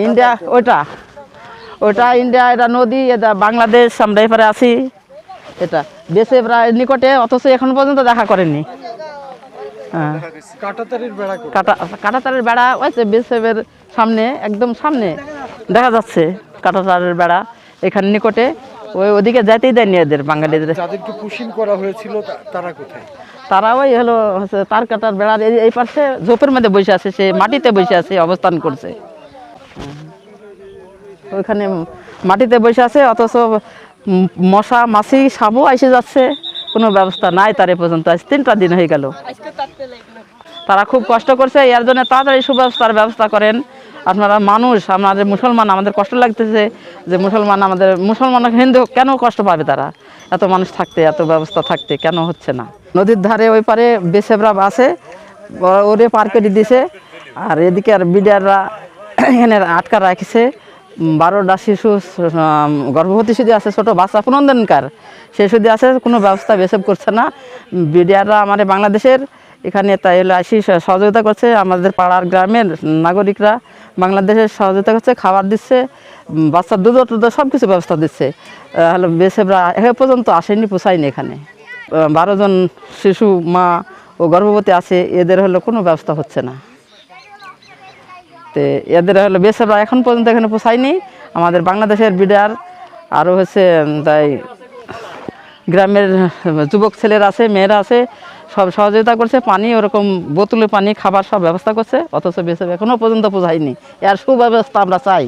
India ওটা ওটা India, এটা নদী, এটা বাংলাদেশ, আমরা এপারে আছি। এটা দেশে প্রায় নিকটে, অথচ এখন পর্যন্ত দেখা করেননি। হ্যাঁ, কাঁটাতারের বেড়া ওই যে বিএসএফের সামনে, একদম সামনে দেখা যাচ্ছে কাঁটাতারের বেড়া, এখানে নিকটে। ওদিকে যাইতেই দেয়নি এদের, বাঙালিদের। যাদেরকে পুশিং করা হয়েছিল তারা কোথায়? তারা ওই হলো তার কাটার বেড়ার এই পাশে ঝোপের মধ্যে বসে আছে, সে মাটিতে বসে আছে, অবস্থান করছে ওইখানে মাটিতে বসে আছে। অথচ মশা মাছি সাপও এসে যাচ্ছে, কোনো ব্যবস্থা নাই তার এ পর্যন্ত। আজ 3টা দিন হয়ে গেল। তারা খুব কষ্ট করছে, এর জন্য তাড়াতাড়ি সুব্যবস্থার ব্যবস্থা করেন আপনারা। মানুষ, আমাদের মুসলমান, আমাদের কষ্ট লাগতেছে যে মুসলমান হিন্দু কেন কষ্ট পাবে তারা? এত মানুষ থাকতে, এত ব্যবস্থা থাকতে কেন হচ্ছে না? নদীর ধারে ওই পারে বেসেবরা আছে, ওরে পার করে দিছে। আর এদিকে আর বিডিআররা এখানে আটকা রাখছে। 12টা শিশু, গর্ভবতী শিশু আছে, ছোটো বাচ্চা 15 দিনকার, সে শুধু আছে। কোনো ব্যবস্থা বেসেব করছে না বিডিআররা। আমাদের বাংলাদেশের এখানে তাই আসি সহযোগিতা করছে, আমাদের পাড়ার গ্রামের নাগরিকরা বাংলাদেশের সহযোগিতা করছে, খাবার দিচ্ছে, বাচ্চার দুধ টুধ সব কিছু ব্যবস্থা দিচ্ছে। হলো বেসেবরা এ পর্যন্ত আসেনি, পোষায়নি এখানে। 12 জন শিশু, মা ও গর্ভবতী আছে, এদের হলো কোনো ব্যবস্থা হচ্ছে না। তো এদের হলো বেসেবরা এখন পর্যন্ত এখানে পোষায়নি। আমাদের বাংলাদেশের বিডিআর আরও হচ্ছে তাই গ্রামের যুবক ছেলেরা আছে, মেয়েরা আছে, সব সহযোগিতা করছে। পানি ওরকম বোতলে পানি, খাবার সব ব্যবস্থা করছে, অথচ বেসেব এখনও পর্যন্ত পোষায়নি। এর সুব্যবস্থা আমরা চাই।